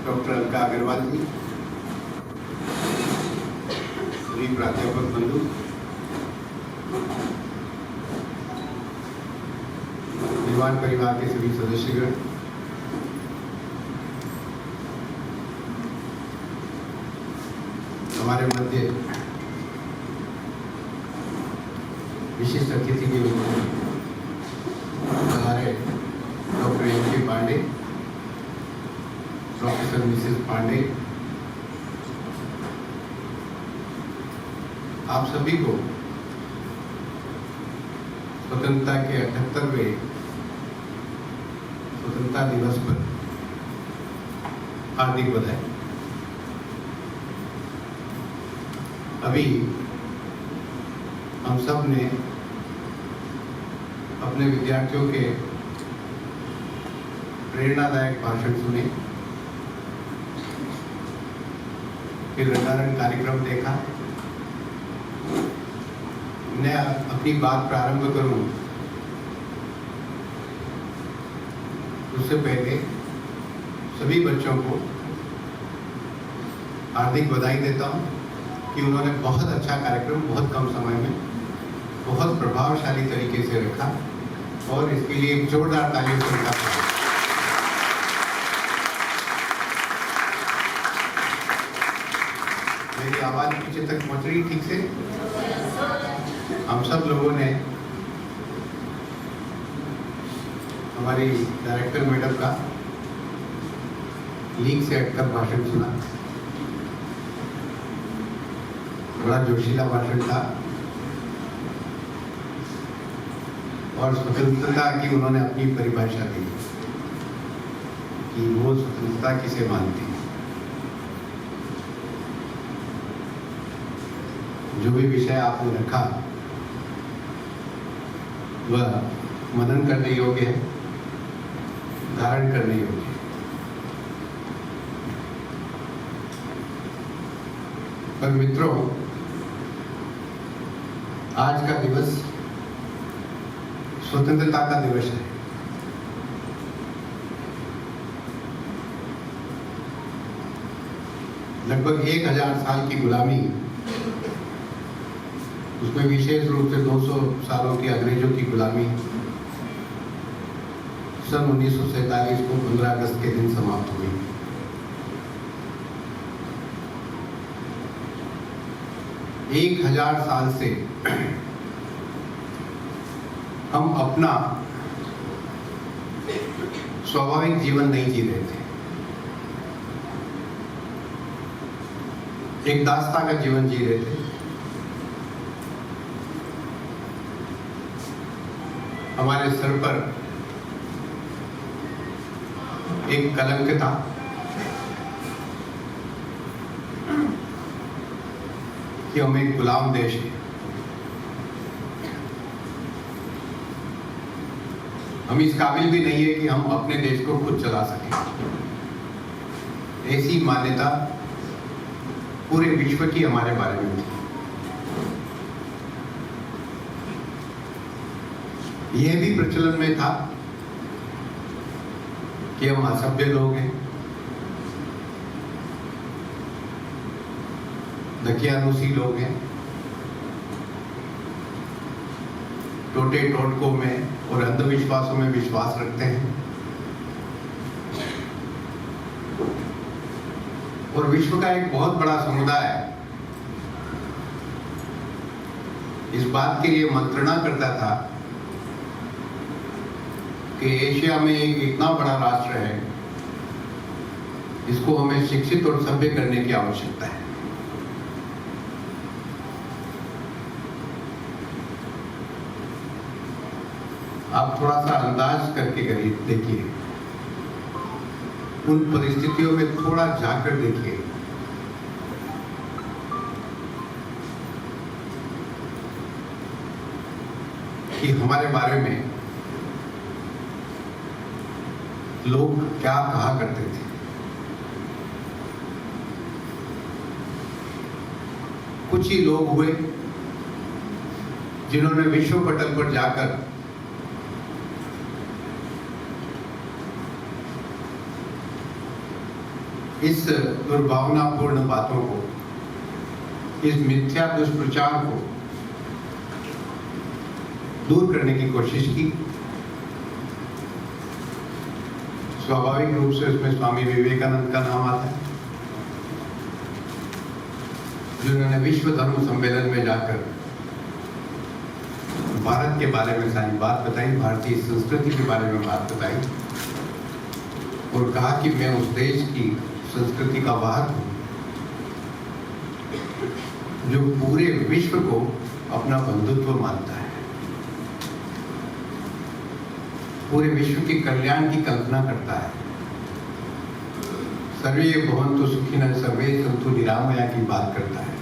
Doctor Alka Agarwal जी, सभी प्राध्यापक बंधु, दीवान परिवार के सभी सदस्यगण, हमारे मध्य विशिष्ट अतिथि के रूप में हमारे डॉक्टर एम के पांडे, प्रोफेसर मिसेस पांडे, आप सभी को स्वतंत्रता के 78वें स्वतंत्रता दिवस पर हार्दिक बधाई। अभी हम सब ने अपने विद्यार्थियों के प्रेरणादायक भाषण सुने, फिर रंगारंग कार्यक्रम देखा। मैं अपनी बात प्रारंभ करूं उससे पहले सभी बच्चों को हार्दिक बधाई देता हूं कि उन्होंने बहुत अच्छा कार्यक्रम बहुत कम समय में बहुत प्रभावशाली तरीके से रखा और इसके लिए एक जोरदार तालियों से उनका मेरी आवाज पीछे तक पहुंच रही ठीक से? हम सब लोगों ने हमारी डायरेक्टर मैडम का लीक से हटकर भाषण सुना। बड़ा जोशीला भाषण था और स्वतंत्रता की उन्होंने अपनी परिभाषा दी कि वो स्वतंत्रता किसे मानती है। जो भी विषय आपने रखा वह मनन करने योग्य है, धारण करने योग्य है। पर मित्रों, आज का दिवस स्वतंत्रता का दिवस है। लगभग 1000 साल की गुलामी, उसमें विशेष रूप से 200 सालों की अंग्रेजों की गुलामी सन 1947 को 15 अगस्त के दिन समाप्त हुई। एक 1000 साल से हम अपना स्वाभाविक जीवन नहीं जी रहे थे, एक दास्तां का जीवन जी रहे थे। हमारे सर पर एक कलंक था कि हम एक गुलाम देश है। हम इस काबिल भी नहीं है कि हम अपने देश को खुद चला सकें। ऐसी मान्यता पूरे विश्व की हमारे बारे में थी। यह भी प्रचलन में था कि हम असभ्य लोग हैं, दकियानूसी लोग हैं, टोटे टोटकों में और अंधविश्वासों में विश्वास रखते हैं और विश्व का एक बहुत बड़ा समुदाय इस बात के लिए मंत्रणा करता था कि एशिया में एक इतना बड़ा राष्ट्र है, इसको हमें शिक्षित और सभ्य करने की आवश्यकता है। आप थोड़ा सा अंदाज करके देखिए, उन परिस्थितियों में थोड़ा जाकर देखिए कि हमारे बारे में लोग क्या कहा करते थे। कुछ ही लोग हुए जिन्होंने विश्व पटल पर जाकर इस दुर्भावनापूर्ण बातों को, इस मिथ्या दुष्प्रचार को दूर करने की कोशिश की। स्वाभाविक रूप से उसमें स्वामी विवेकानंद का नाम आता है, जिन्होंने विश्व धर्म सम्मेलन में जाकर भारत के बारे में सारी बात बताई, भारतीय संस्कृति के बारे में बात बताई और कहा कि मैं उस देश की संस्कृति का वाहक हूं जो पूरे विश्व को अपना बंधुत्व मानता है, पूरे विश्व के कल्याण की कल्पना करता है। सर्वे भवन्तु सुखिनः सर्वे सन्तु निरामया की बात करता है।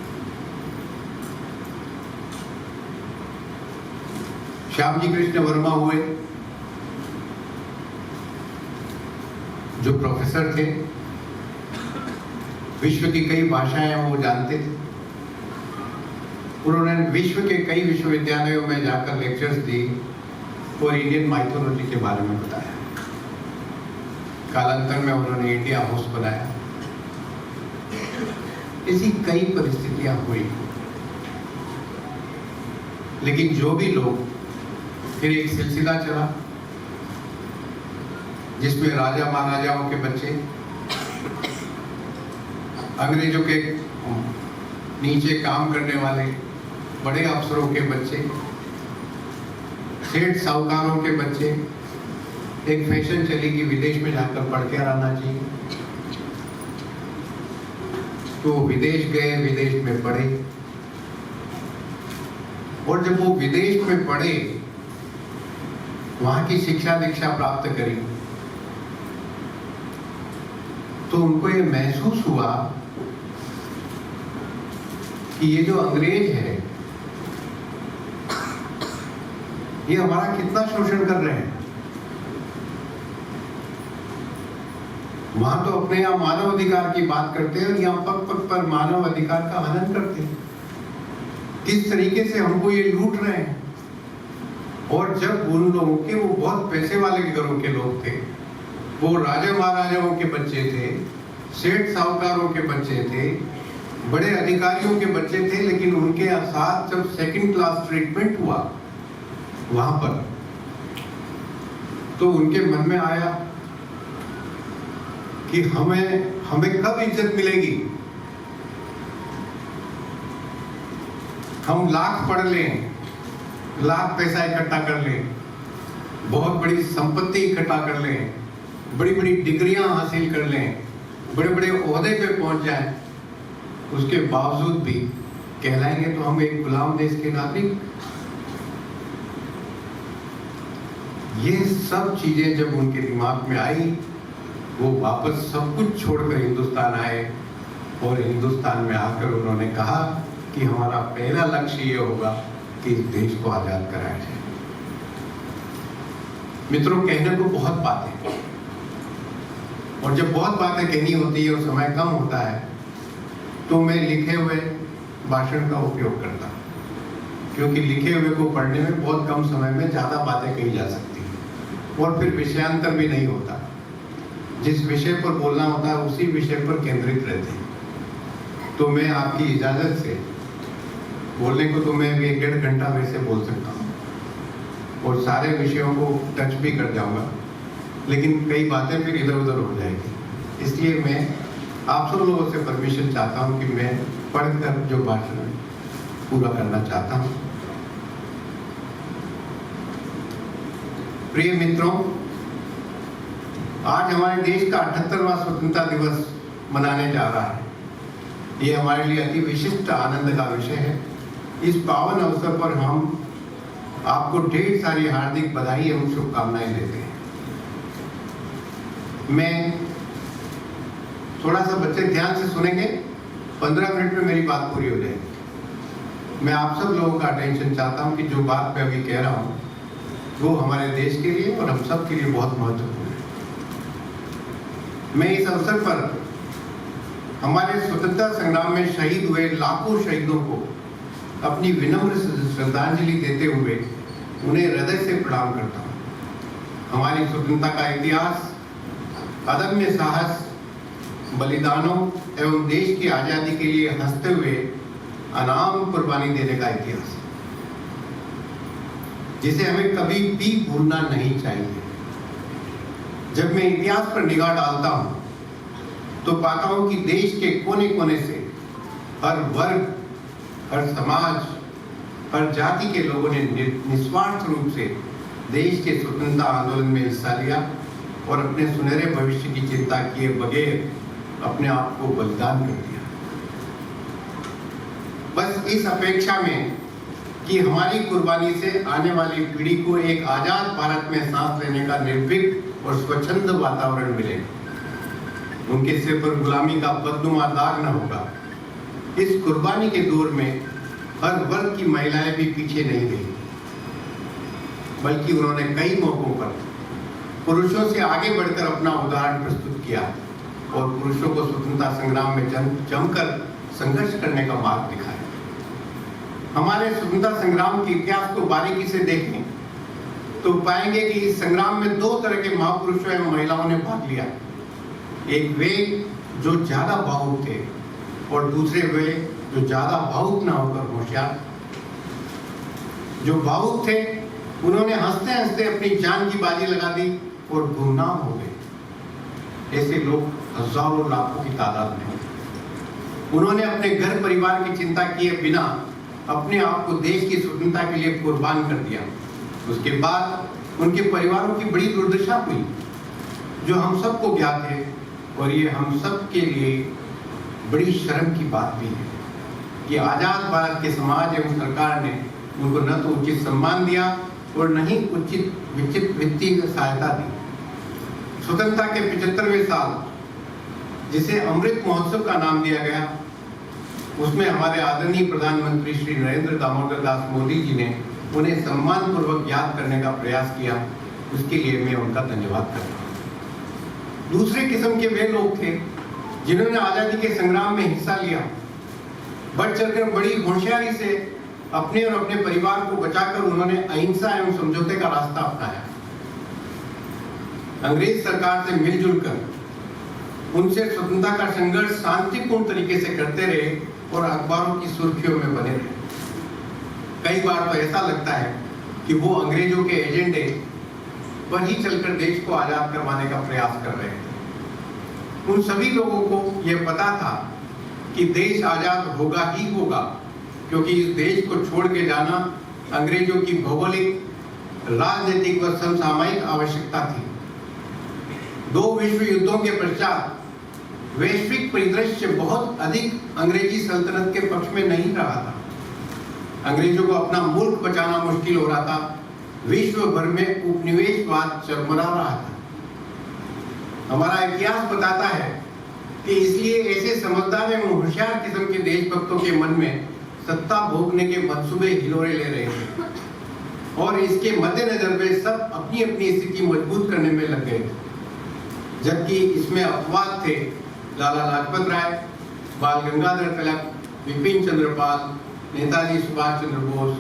श्याम जी कृष्ण वर्मा हुए, जो प्रोफेसर थे, विश्व की कई भाषाएं वो जानते थे। उन्होंने विश्व के कई विश्वविद्यालयों में जाकर लेक्चर्स दी और इंडियन माइथोलॉजी के बारे में बताया। कालांतर में उन्होंने इंडिया हाउस बनाया। ऐसी कई परिस्थितियां हुई, लेकिन जो भी लोग, फिर एक सिलसिला चला जिसमें राजा महाराजाओं के बच्चे, अंग्रेजों के नीचे काम करने वाले बड़े अफसरों के बच्चे, सेठ साहूकारों के बच्चे, एक फैशन चली कि विदेश में जाकर पढ़ के आना चाहिए, तो विदेश गए, विदेश में पढ़े और जब वो विदेश में पढ़े, वहां की शिक्षा दीक्षा प्राप्त करी, तो उनको ये महसूस हुआ कि ये जो अंग्रेज है ये हमारा कितना शोषण कर रहे हैं। वहां तो अपने यहाँ मानव अधिकार की बात करते हैं और यहाँ पग पग पर मानव अधिकार का हनन करते हैं। किस तरीके से हमको ये लूट रहे हैं। और जब उन लोगों के, वो बहुत पैसे वाले घरों के लोग थे, वो राजा महाराजाओं के बच्चे थे, सेठ साहूकारों के बच्चे थे, बड़े अधिकारियों के बच्चे थे, लेकिन उनके साथ जब सेकंड क्लास ट्रीटमेंट हुआ वहां पर, तो उनके मन में आया कि हमें कब इज्जत मिलेगी। हम लाख पढ़ लें, लाख पैसा इकट्ठा कर लें, बहुत बड़ी संपत्ति इकट्ठा कर लें, बड़ी बड़ी डिग्रियां हासिल कर लें, बड़े बड़े ओहदे पे पहुंच जाएं, उसके बावजूद भी कहलाएंगे तो हम एक गुलाम देश के नागरिक। ये सब चीजें जब उनके दिमाग में आई, वो वापस सब कुछ छोड़कर हिंदुस्तान आए और हिंदुस्तान में आकर उन्होंने कहा कि हमारा पहला लक्ष्य ये होगा कि इस देश को आजाद कराया जाए। मित्रों, कहने को बहुत बातें, और जब बहुत बातें कहनी होती है और समय कम होता है, तो मैं लिखे हुए भाषण का उपयोग करता हूँ, क्योंकि लिखे हुए को पढ़ने में बहुत कम समय में ज्यादा बातें कही जा सकती हैं और फिर विषयांतर भी नहीं होता। जिस विषय पर बोलना होता है उसी विषय पर केंद्रित रहते हैं। तो मैं आपकी इजाजत से, बोलने को तो मैं भी 1.5 घंटा वैसे बोल सकता हूँ और सारे विषयों को टच भी कर जाऊंगा, लेकिन कई बातें फिर इधर उधर हो जाएगी। इसलिए मैं आप सब लोगों से परमिशन चाहता हूँ कि मैं पढ़कर जो भाषण पूरा करना चाहता हूँ। प्रिय मित्रों, आज हमारे देश का 78वां स्वतंत्रता दिवस मनाने जा रहा है। ये हमारे लिए अति विशिष्ट आनंद का विषय है। इस पावन अवसर पर हम आपको ढेर सारी हार्दिक बधाई एवं शुभकामनाएं देते हैं। मैं थोड़ा सा, बच्चे ध्यान से सुनेंगे, 15 मिनट में मेरी बात पूरी हो जाएगी। मैं आप सब लोगों का अटेंशन चाहता हूं कि जो बात मैं अभी कह रहा हूं वो हमारे देश के लिए और हम सब के लिए बहुत महत्वपूर्ण है। मैं इस अवसर पर हमारे स्वतंत्रता संग्राम में शहीद हुए लाखों शहीदों को अपनी विनम्र श्रद्धांजलि देते हुए उन्हें हृदय से प्रणाम करता हूँ। हमारी स्वतंत्रता का इतिहास अदम्य साहस, बलिदानों एवं देश की आजादी के लिए हंसते हुए अनाम कुर्बानी देने का इतिहास है, जिसे हमें कभी भी भूलना नहीं चाहिए। जब मैं इतिहास पर निगाह डालता हूं तो पाता हूं कि देश के कोने कोने से हर वर्ग, हर समाज, हर जाति के लोगों ने निस्वार्थ रूप से देश के स्वतंत्रता आंदोलन में हिस्सा लिया और अपने सुनहरे भविष्य की चिंता किए बगैर अपने आप को बलिदान कर दिया। बस इस अपेक्षा में कि हमारी कुर्बानी से आने वाली पीढ़ी को एक आजाद भारत में सांस लेने का निर्भीक और स्वच्छंद वातावरण मिले, उनके सिर पर गुलामी का बदनुमा दाग न होगा। इस कुर्बानी के दौर में हर वर्ग की महिलाएं भी पीछे नहीं गई, बल्कि उन्होंने कई मौकों पर पुरुषों से आगे बढ़कर अपना उदाहरण प्रस्तुत किया और पुरुषों को स्वतंत्रता संग्राम में जमकर संघर्ष करने का मार्ग दिखाया। हमारे स्वतंत्रता संग्राम के इतिहास को बारीकी से देखें तो पाएंगे कि इस संग्राम में दो तरह के महापुरुषों एवं महिलाओं ने भाग लिया। एक वे जो ज्यादा भावुक थे और दूसरे वे जो ज्यादा भावुक न होकर होशियार। जो भावुक थे उन्होंने हंसते हंसते अपनी जान की बाजी लगा दी और गुमनाम हो गए। ऐसे लोग हजारों लाखों की तादाद में। उन्होंने अपने घर परिवार की चिंता किए बिना अपने आप को देश की स्वतंत्रता के लिए कुर्बान कर दिया। उसके बाद उनके परिवारों की बड़ी दुर्दशा हुई, जो हम सबको ज्ञात है, और ये हम सब के लिए बड़ी शर्म की बात भी है कि आजाद भारत के समाज एवं सरकार ने उनको न तो उचित सम्मान दिया और न ही उचित वित्तीय सहायता दी। स्वतंत्रता के 75वें साल, जिसे अमृत महोत्सव का नाम दिया गया, उसमें हमारे आदरणीय प्रधानमंत्री श्री नरेंद्र दामोदर दास मोदी जी ने उन्हें सम्मान पूर्वक याद करने का प्रयास किया। उसके लिए मैं उनका धन्यवाद करता हूँ। दूसरे किस्म के वे लोग थे जिन्होंने आजादी के संग्राम में हिस्सा लिया, बढ़ चढ़कर बड़ी होशियारी से अपने और अपने परिवार को बचाकर उन्होंने अहिंसा एवं समझौते का रास्ता अपनाया। अंग्रेज सरकार से मिलजुल कर उनसे स्वतंत्रता का संघर्ष शांतिपूर्ण तरीके से करते रहे और अखबारों की सुर्खियों में बने रहे। कई बार तो ऐसा लगता है कि वो अंग्रेजों के एजेंडे पर ही चलकर देश को आजाद करवाने का प्रयास कर रहे थे। उन सभी लोगों को यह पता था कि देश आजाद होगा ही होगा, क्योंकि इस देश को छोड़ के जाना अंग्रेजों की भौगोलिक, राजनीतिक व समसामयिक आवश्यकता थी। 2 विश्व युद्धों के पश्चात वैश्विक परिदृश्य बहुत अधिक अंग्रेजी सल्तनत के पक्ष में नहीं रहा था। अंग्रेजों को अपना मुल्क बचाना मुश्किल हो रहा था। विश्व भर में उपनिवेशवाद चरमरा रहा था। हमारा इतिहास बताता है कि इसलिए ऐसे समझदार एवं होशियार किस्म के देशभक्तों के मन में सत्ता भोगने के मंसूबे हिलोरे ले रहे थे, और इसके मद्देनजर वे सब अपनी अपनी स्थिति मजबूत करने में लग गए थे। जबकि इसमें अपवाद थे लाला लाजपत राय, बाल गंगाधर तिलक, विपिन चंद्र पाल, नेताजी सुभाष चंद्र बोस,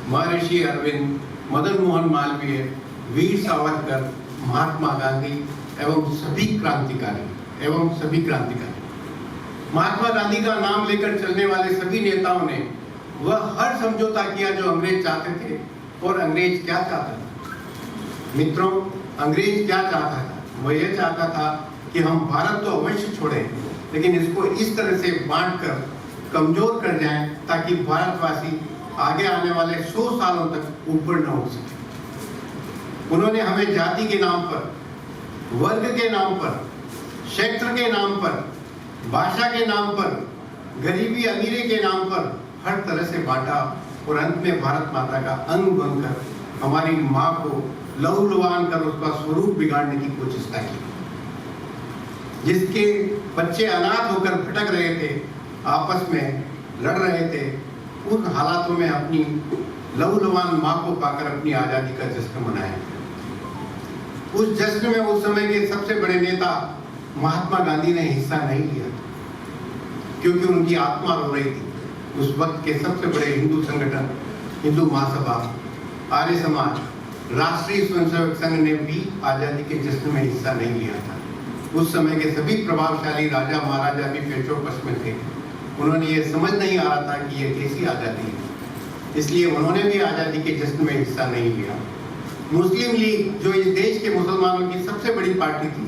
महर्षि अरविंद, मदन मोहन मालवीय, वीर सावरकर, महात्मा गांधी एवं सभी क्रांतिकारी। महात्मा गांधी का नाम लेकर चलने वाले सभी नेताओं ने वह हर समझौता किया जो अंग्रेज चाहते थे। और अंग्रेज क्या चाहता था? मित्रों, अंग्रेज क्या चाहता था? वह यह चाहता था कि हम भारत तो अवश्य छोड़ें, लेकिन इसको इस तरह से बांटकर कमजोर कर जाएं ताकि भारतवासी आगे आने वाले 100 सालों तक ऊपर न उठ सके। उन्होंने हमें जाति के नाम पर, वर्ग के नाम पर, क्षेत्र के नाम पर, भाषा के नाम पर, गरीबी अमीरी के नाम पर हर तरह से बांटा और अंत में भारत माता का अंग बनकर हमारी माँ को लहूलुहान कर उसका स्वरूप बिगाड़ने की कोशिश की। जिसके बच्चे अनाथ होकर भटक रहे थे, आपस में लड़ रहे थे, उन हालातों में अपनी लहूलुहान माँ को पाकर अपनी आजादी का जश्न मनाया। उस जश्न में उस समय के सबसे बड़े नेता महात्मा गांधी ने हिस्सा नहीं लिया, क्योंकि उनकी आत्मा रो रही थी। उस वक्त के सबसे बड़े हिंदू संगठन हिंदू महासभा, आर्य समाज, राष्ट्रीय स्वयंसेवक संघ ने भी आजादी के जश्न में हिस्सा नहीं लिया था। उस समय के सभी प्रभावशाली राजा महाराजा भी पेचोपस में थे। उन्होंने ये समझ नहीं आ रहा था कि ये कैसी आज़ादी है, इसलिए उन्होंने भी आज़ादी के जश्न में हिस्सा नहीं लिया। मुस्लिम लीग, जो इस देश के मुसलमानों की सबसे बड़ी पार्टी थी,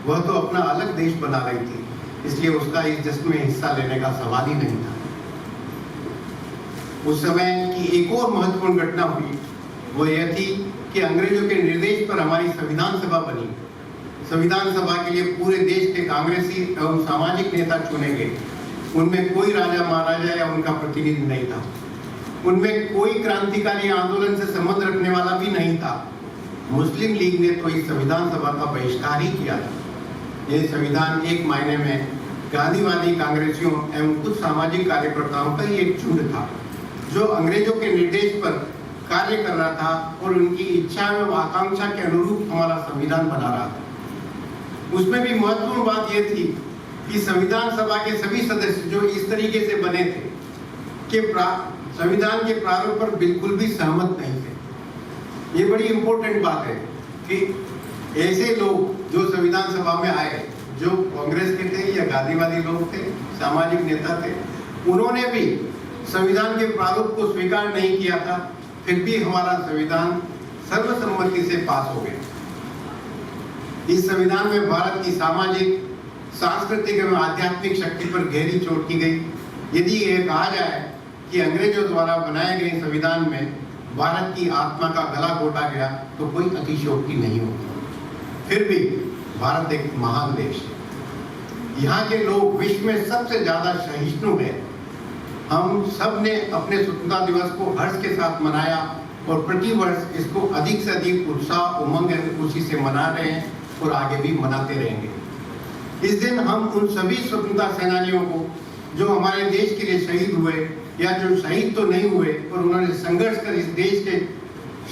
वह तो अपना अलग देश बना रही थी, इसलिए उसका इस जश्न में हिस्सा लेने का सवाल ही नहीं था। उस समय की एक और महत्वपूर्ण घटना हुई, वो यह थी कि अंग्रेजों के निर्देश पर हमारी संविधान सभा बनी। संविधान सभा के लिए पूरे देश के कांग्रेसी एवं सामाजिक नेता चुने गए। उनमें कोई राजा महाराजा या उनका प्रतिनिधि नहीं था। उनमें कोई क्रांतिकारी आंदोलन से संबंध रखने वाला भी नहीं था। मुस्लिम लीग ने तो इस संविधान सभा का बहिष्कार ही किया था। यह संविधान एक मायने में गांधीवादी कांग्रेसियों एवं कुछ सामाजिक कार्यकर्ताओं का ही एक झुंड था, जो अंग्रेजों के निर्देश पर कार्य कर रहा था और उनकी इच्छा एवं आकांक्षा के अनुरूप हमारा संविधान बना रहा था। उसमें भी महत्वपूर्ण बात यह थी कि संविधान सभा के सभी सदस्य जो इस तरीके से बने थे कि संविधान के प्रारूप पर बिल्कुल भी सहमत नहीं थे। ये बड़ी इंपॉर्टेंट बात है कि ऐसे लोग जो संविधान सभा में आए, जो कांग्रेस के थे या गांधीवादी लोग थे, सामाजिक नेता थे, उन्होंने भी संविधान के प्रारूप को स्वीकार नहीं किया था। फिर भी हमारा संविधान सर्वसम्मति से पास हो गया। इस संविधान में भारत की सामाजिक, सांस्कृतिक एवं आध्यात्मिक शक्ति पर गहरी चोट की गई। यदि यह कहा जाए कि अंग्रेजों द्वारा बनाए गए संविधान में भारत की आत्मा का गला घोटा गया, तो कोई अतिशयोक्ति नहीं होगी। फिर भी भारत एक महान देश है। यहाँ के लोग विश्व में सबसे ज्यादा सहिष्णु हैं। हम सब ने अपने स्वतंत्रता दिवस को हर्ष के साथ मनाया और प्रतिवर्ष इसको अधिक से अधिक उत्साह, उमंग और खुशी से मना रहे हैं और आगे भी मनाते रहेंगे। इस दिन हम उन सभी स्वतंत्रता सेनानियों को जो हमारे देश के लिए शहीद हुए या जो शहीद तो नहीं हुए और उन्होंने संघर्ष कर इस देश के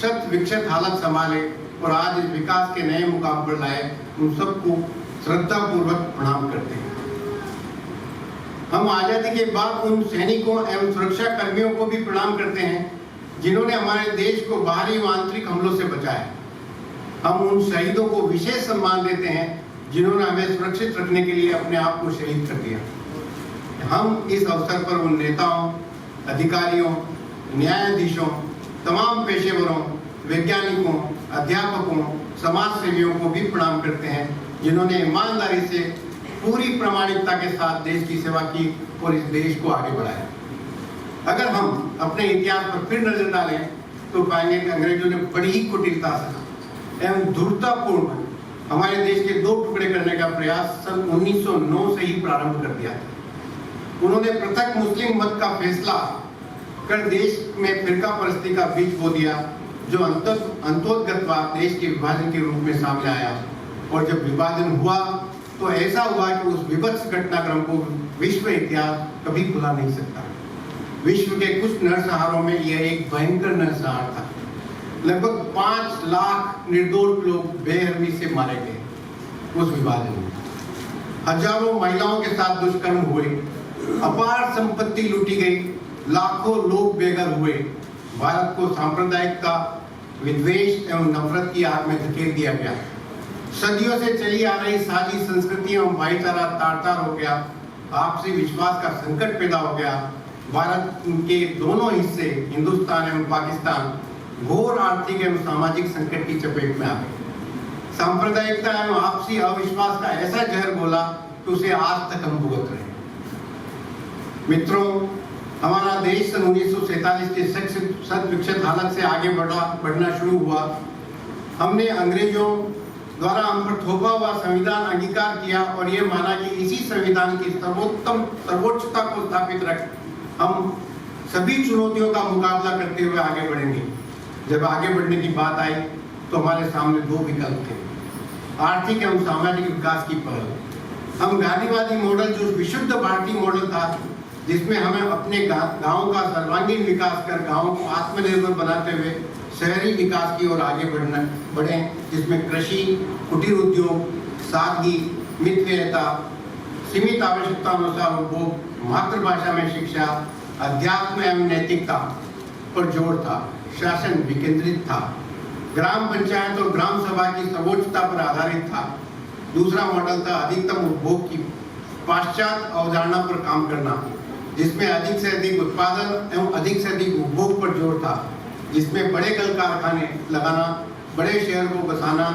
शत विकसित हालत संभाले और आज इस विकास के नए मुकाम पर लाए, उन सबको श्रद्धा पूर्वक प्रणाम करते हैं। हम आजादी के बाद उन सैनिकों एवं सुरक्षा कर्मियों को भी प्रणाम करते हैं जिन्होंने हमारे देश को बाहरी व आंतरिक हमलों से बचाया। हम उन शहीदों को विशेष सम्मान देते हैं जिन्होंने हमें सुरक्षित रखने के लिए अपने आप को शहीद कर दिया। हम इस अवसर पर उन नेताओं, अधिकारियों, न्यायाधीशों, तमाम पेशेवरों, वैज्ञानिकों, अध्यापकों, समाज सेवियों को भी प्रणाम करते हैं जिन्होंने ईमानदारी से पूरी प्रामाणिकता के साथ देश की सेवा की और इस देश को आगे बढ़ाया। अगर हम अपने इतिहास पर फिर नजर डालें तो पाएंगे कि अंग्रेजों ने बड़ी ही कुटिलता से एवं धूर्ततापूर्ण हमारे देश के दो टुकड़े करने का प्रयास सन 1909 से ही प्रारंभ कर दिया था। उन्होंने पृथक मुस्लिम मत का फैसला कर देश में फिरका परस्ती का बीज बो दिया, जो अंतोदगतवाद देश के विभाजन के रूप में सामने आया। और जब विभाजन हुआ तो ऐसा हुआ कि उस विभत्स घटनाक्रम को विश्व इतिहास कभी भुला नहीं सकता। विश्व के कुछ नरसंहारों में यह एक भयंकर नरसंहार था। लगभग 5 लाख निर्दोष लोग बेरहमी से मारे गए उस विभाजन में। हजारों महिलाओं के साथ दुष्कर्म हुए, अपार संपत्ति लूटी गई, लाखों लोग बेघर हुए। भारत को सांप्रदायिकता, विद्वेष एवं नफरत की आग में धकेल दिया गया। सदियों से चली आ रही साझी संस्कृति एवं भाईचारा तार-तार हो गया। आपसी विश्वास का संकट पैदा हो गया। भारत के दोनों हिस्से, हिंदुस्तान एवं पाकिस्तान, घोर आर्थिक एवं सामाजिक संकट की चपेट में आ गए। सांप्रदायिकता एवं आपसी अविश्वास का ऐसा जहर घोला कि उसे आज तक हम भुगत रहे हैं। मित्रों, हमारा देश सन 1947 के शत विकसित हालत से आगे बढ़ना शुरू हुआ। हमने अंग्रेजों द्वारा हम पर थोपा हुआ संविधान अंगीकार किया और ये माना कि इसी संविधान की सर्वोच्चता को स्थापित रख हम सभी चुनौतियों का मुकाबला करते हुए आगे बढ़ेंगे। जब आगे बढ़ने की बात आई तो हमारे सामने 2 विकल्प थे, आर्थिक एवं सामाजिक विकास की पहल। हम गांधीवादी मॉडल, जो विशुद्ध भारतीय मॉडल था, जिसमें हमें अपने गांव का सर्वांगीण विकास कर गांवों को आत्मनिर्भर बनाते हुए शहरी विकास की ओर आगे बढ़े, जिसमें कृषि, कुटीर उद्योग, सादगी, मितव्ययिता, सीमित आवश्यकता अनुसार उपभोग, मातृभाषा में शिक्षा, अध्यात्म एवं नैतिकता पर जोर था। शासन विकेंद्रित था। ग्राम पंचायत और ग्राम सभा की सर्वोच्चता पर आधारित था। दूसरा मॉडल था अधिकतम उपभोग की पाश्चात्य अवधारणा पर काम करना, जिसमें अधिक से अधिक उत्पादन एवं अधिक से अधिक उपभोग पर जोर था, जिसमें बड़े कल कारखाने लगाना, बड़े शहर को बसाना,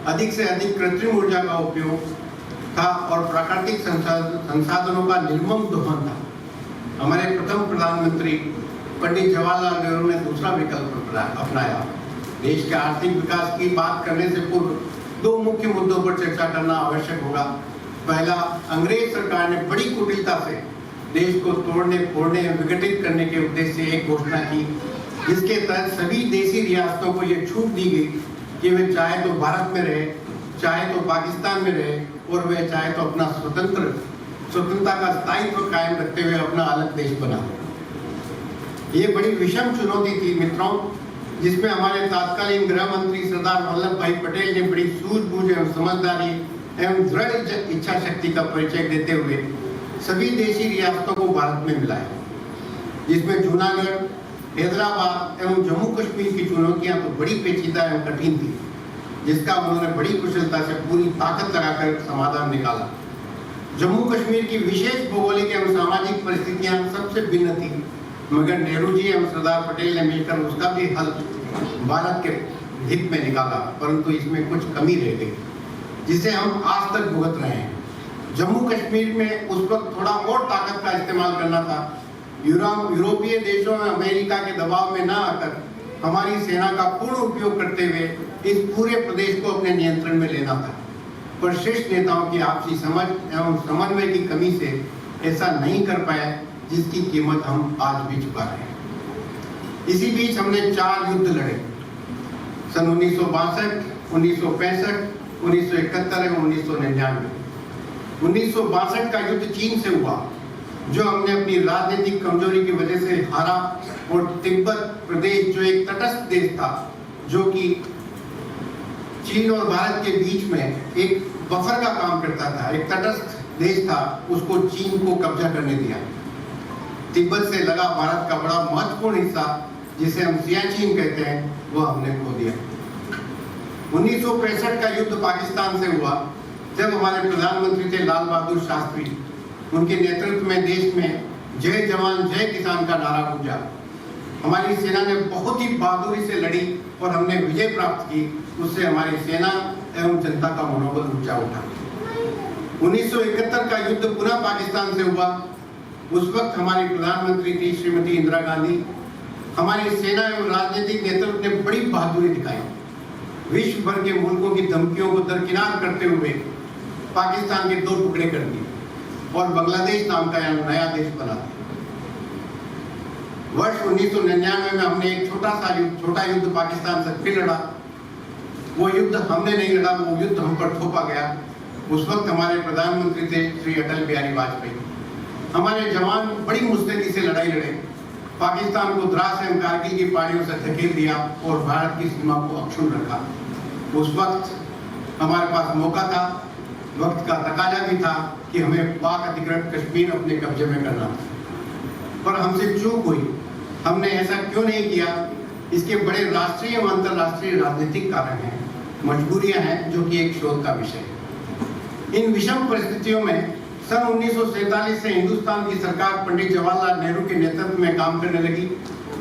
अधिक से अधिक कृत्रिम ऊर्जा का उपयोग था और प्राकृतिक संसाधनों का निर्मम दोहन था। हमारे प्रथम प्रधानमंत्री पंडित जवाहरलाल नेहरू ने दूसरा विकल्प अपनाया। देश के आर्थिक विकास की बात करने से पूर्व दो मुख्य मुद्दों पर चर्चा करना आवश्यक होगा। पहला, अंग्रेज सरकार ने बड़ी कुटिलता से देश को तोड़ने, फोड़ने, विघटित करने के उद्देश्य से एक घोषणा की, जिसके तहत सभी देशी रियासतों को यह छूट दी गई कि वे चाहे तो भारत में रहे, चाहे तो पाकिस्तान में रहे और वे चाहे तो अपना स्वतंत्रता का स्थायित्व कायम रखते हुए अपना अलग देश बना। ये बड़ी विषम चुनौती थी मित्रों, जिसमें हमारे तत्कालीन गृह मंत्री सरदार वल्लभ भाई पटेल ने बड़ी सूझबूझ एवं समझदारी एवं दृढ़ इच्छा शक्ति का परिचय देते हुए सभी देशी रियासतों को भारत में मिलाया, जिसमें जूनागढ़, हैदराबाद एवं जम्मू कश्मीर की चुनौतियां तो बड़ी पेचीदा एवं कठिन थी, जिसका उन्होंने बड़ी कुशलता से पूरी ताकत लगाकर समाधान निकाला। जम्मू कश्मीर की विशेष भौगोलिक एवं सामाजिक परिस्थितियां सबसे भिन्न थी, मगर नेहरू जी एवं सरदार पटेल ने मिलकर उसका भी हल भारत के हित में निकाला, परंतु इसमें कुछ कमी रह गई, जिसे हम आज तक भुगत रहे हैं। जम्मू कश्मीर में उस वक्त थोड़ा और ताकत का इस्तेमाल करना था। यूरोपीय देशों में अमेरिका के दबाव में न आकर हमारी सेना का पूर्ण उपयोग करते हुए इस पूरे प्रदेश को अपने नियंत्रण में लेना था, पर शीर्ष नेताओं की आपसी समझ एवं समन्वय की कमी से ऐसा नहीं कर पाए, जिसकी कीमत हम आज भी चुका रहे हैं। इसी बीच हमने 4 युद्ध लड़े, सन 1962, 1965, 1971 एवं 1999। 1962 का युद्ध चीन से हुआ, जो हमने अपनी राजनीतिक कमजोरी की वजह से हारा, और तिब्बत प्रदेश जो एक तटस्थ देश था, जो कि चीन और भारत के बीच में एक बफर का काम करता था, एक तटस्थ देश था, उसको चीन को कब्जा करने दिया। तिब्बत से लगा भारत का बड़ा महत्वपूर्ण हिस्सा, जिसे हम सियाचिन कहते हैं, वो हमने खो दिया। 1965 का युद्ध पाकिस्तान से हुआ, जब हमारे प्रधानमंत्री थे लाल बहादुर शास्त्री। उनके नेतृत्व में देश में जय जवान जय किसान का नारा गूंजा। हमारी सेना ने बहुत ही बहादुरी से लड़ी और हमने विजय प्राप्त की। उससे हमारी सेना एवं जनता का मनोबल ऊंचा उठा। 1971 का युद्ध पुनः पाकिस्तान से हुआ। उस वक्त हमारी प्रधानमंत्री थी श्रीमती इंदिरा गांधी। हमारी सेना एवं राजनीतिक नेतृत्व ने बड़ी बहादुरी दिखाई। विश्व भर के मुल्कों की धमकियों को दरकिनार करते हुए पाकिस्तान के 2 टुकड़े कर दिए और बांग्लादेश नाम का नया देश बना दिया। वर्ष 1999 में हमने एक छोटा युद्ध पाकिस्तान से फिर लड़ा। वो युद्ध हमने नहीं लड़ा, वो युद्ध हम पर थोपा गया। उस वक्त हमारे प्रधानमंत्री थे श्री अटल बिहारी वाजपेयी। हमारे जवान बड़ी मुस्तैदी से लड़ाई लड़े, पाकिस्तान को द्रास एवं कारगिल की पहाड़ियों से धकेल दिया और भारत की सीमा को अक्षुण्ण रखा। उस वक्त हमारे पास मौका था, वक्त का तकाजा भी था कि हमें पाक अधिकृत कश्मीर अपने कब्जे में करना था, पर हमसे चूक हुई। हमने ऐसा क्यों नहीं किया? इसके बड़े राष्ट्रीय एवं अंतर्राष्ट्रीय राजनीतिक कारण हैं, मजबूरियां हैं, जो कि एक शोध का विषय है। इन विषम परिस्थितियों में सन 1947 से हिंदुस्तान की सरकार पंडित जवाहरलाल नेहरू के नेतृत्व में काम करने लगी।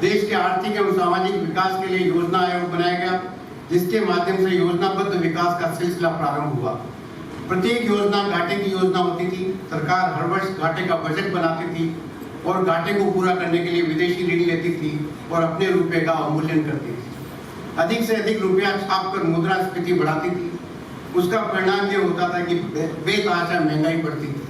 देश के आर्थिक एवं सामाजिक विकास के लिए योजना आयोग बनाया गया, जिसके माध्यम से योजनाबद्ध विकास का सिलसिला प्रारंभ हुआ। प्रत्येक योजना घाटे की योजना होती थी। सरकार हर वर्ष घाटे का बजट बनाती थी और घाटे को पूरा करने के लिए विदेशी ऋण लेती थी और अपने रुपए का अवमूल्यन करती थी। अधिक से अधिक रुपया छापकर मुद्रास्फीति बढ़ाती थी। उसका परिणाम ये होता था कि बेतहाशा महंगाई बढ़ती थी।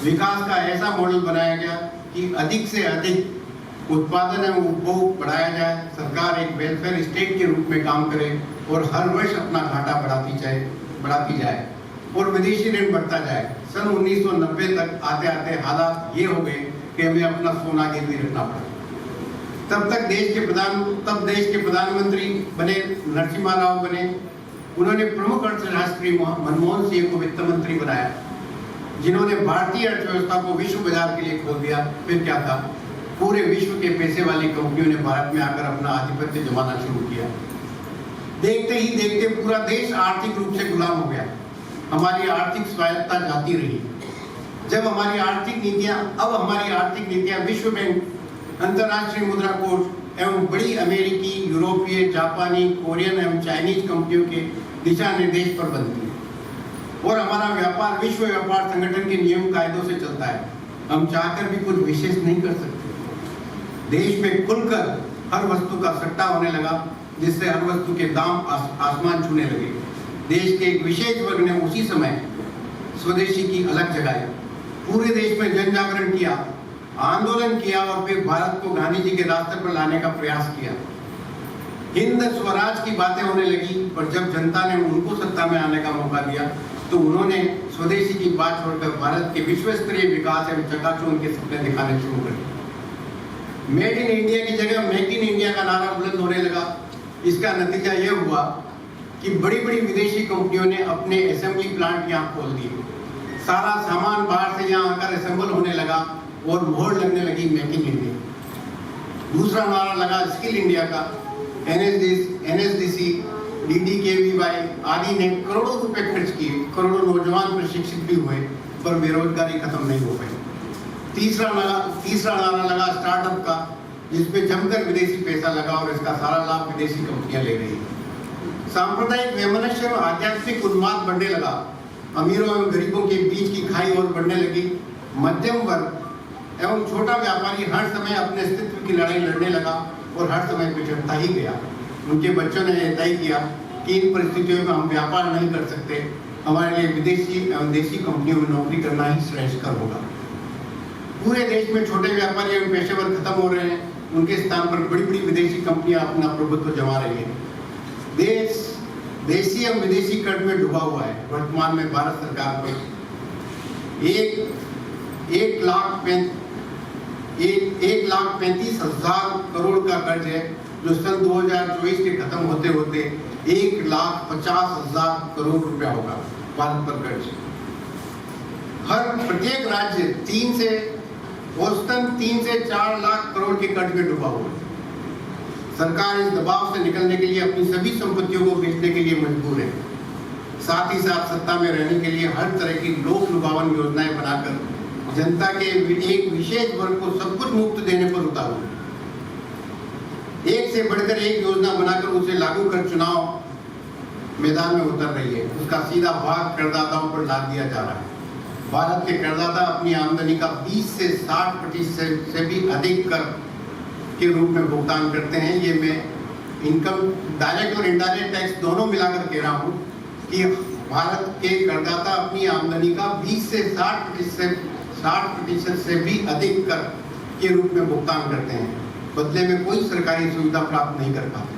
विकास का ऐसा मॉडल बनाया गया कि अधिक से अधिक उत्पादन एवं उपभोग बढ़ाया जाए, सरकार एक वेलफेयर स्टेट के रूप में काम करे और हर वर्ष अपना घाटा बढ़ाती जाए और विदेशी ऋण बढ़ता जाए। सन 1990 तक आते आते हालात ये हो गए कि हमें अपना सोना गिरवी रखना पड़ा। तब देश के प्रधानमंत्री बने नरसिम्हा राव बने। उन्होंने प्रमुख अर्थशास्त्री मनमोहन सिंह को वित्त मंत्री बनाया, जिन्होंने भारतीय अर्थव्यवस्था को विश्व बाजार के लिए खोल दिया। फिर क्या था, पूरे विश्व के पैसे वाली कंपनियों ने भारत में आकर अपना आधिपत्य जमाना शुरू किया। देखते ही देखते पूरा देश आर्थिक रूप से गुलाम हो गया। हमारी आर्थिक स्वायत्तता जाती रही। जब हमारी आर्थिक नीतियां विश्व बैंक, अंतर्राष्ट्रीय मुद्रा कोष एवं बड़ी अमेरिकी, यूरोपीय, जापानी, कोरियन एवं चाइनीज कंपनियों के दिशा निर्देश पर बनती है और हमारा व्यापार विश्व व्यापार संगठन के नियम कायदों से चलता है, हम चाहकर भी कुछ विशेष नहीं कर सकते। देश में खुलकर हर वस्तु का सट्टा होने लगा, जिससे हर वस्तु के दाम आसमान छूने लगे। देश के एक विशेष वर्ग ने उसी समय स्वदेशी की अलग जगाई, पूरे देश में जन जागरण किया, आंदोलन किया और फिर भारत को गांधी जी के रास्ते पर लाने का प्रयास किया। हिंद स्वराज की बातें होने लगी, पर जब जनता ने उनको सत्ता में आने का मौका दिया तो उन्होंने स्वदेशी की बात छोड़कर भारत के विश्व स्तरीय विकास एवं चकाचौंध के सपने दिखाने शुरू कर दिए। मेड इन इंडिया की जगह मेक इन इंडिया का नारा बुलंद होने लगा। इसका नतीजा यह हुआ कि बड़ी बड़ी विदेशी कंपनियों ने अपने असेंबली प्लांट यहाँ खोल दिए। सारा सामान बाहर से यहाँ आकर असेंबल होने लगा और मोहर लगने लगी मेक इन इंडिया। दूसरा नारा लगा स्किल इंडिया का। एनएसडीसी, डीडीकेवीवाई आदि ने करोड़ों रुपए खर्च किए, करोड़ों नौजवान प्रशिक्षित भी हुए, पर बेरोजगारी खत्म नहीं हो पाई। तीसरा नारा लगा स्टार्टअप का, जिसपे जमकर विदेशी पैसा लगा और इसका सारा लाभ विदेशी कंपनियां ले रही हैं। सांप्रदायिक वैमनस्य और आध्यात्मिक उन्माद बढ़ने लगा। अमीरों एवं गरीबों के बीच की खाई और बढ़ने लगी। मध्यम वर्ग एवं छोटा व्यापारी हर समय अपने अस्तित्व की लड़ाई लड़ने लगा और हर समय पिछड़ता ही गया। उनके बच्चों ने यह तय किया कि इन परिस्थितियों में हम व्यापार नहीं कर सकते, हमारे लिए विदेशी एवं देशी कंपनियों में नौकरी करना ही श्रेष्ठकर होगा। पूरे देश में छोटे व्यापारी एवं पेशेवर खत्म हो रहे हैं, उनके स्थान पर बड़ी बड़ी विदेशी कंपनियां अपना प्रभुत्व जमा रही है। देश देशी एवं विदेशी कर्ज में डूबा हुआ है। वर्तमान में भारत सरकार पर 1,35,000 करोड़ का कर्ज है, जो सन 2024 के खत्म होते होते 1,50,000 करोड़ रुपया होगा भारत पर कर्ज। प्रत्येक राज्य औसतन 3 से 4 लाख करोड़ के कर्ज में डूबा हुआ है। सरकार इस दबाव से निकलने के लिए अपनी सभी संपत्तियों को बेचने के लिए मजबूर है। साथ ही साथ सत्ता में रहने के लिए हर तरह की लोक लुभावन योजनाएं बनाकर जनता के एक विशेष वर्ग को सब कुछ मुफ्त देने पर उतारू। एक से बढ़कर एक योजना बनाकर उसे लागू कर चुनाव मैदान में उतर रही है। उसका सीधा भाग करदाताओं पर लाद दिया जा रहा है। भारत के करदाता अपनी आमदनी का 20 से 60% से भी अधिक कर के रूप में भुगतान करते हैं। ये मैं इनकम डायरेक्ट और इनडायरेक्ट टैक्स दोनों मिलाकर कह रहा हूँ कि भारत के करदाता अपनी आमदनी का 20 से 60% से भी अधिक कर के रूप में भुगतान करते हैं। बदले में कोई सरकारी सुविधा प्राप्त नहीं कर पाते,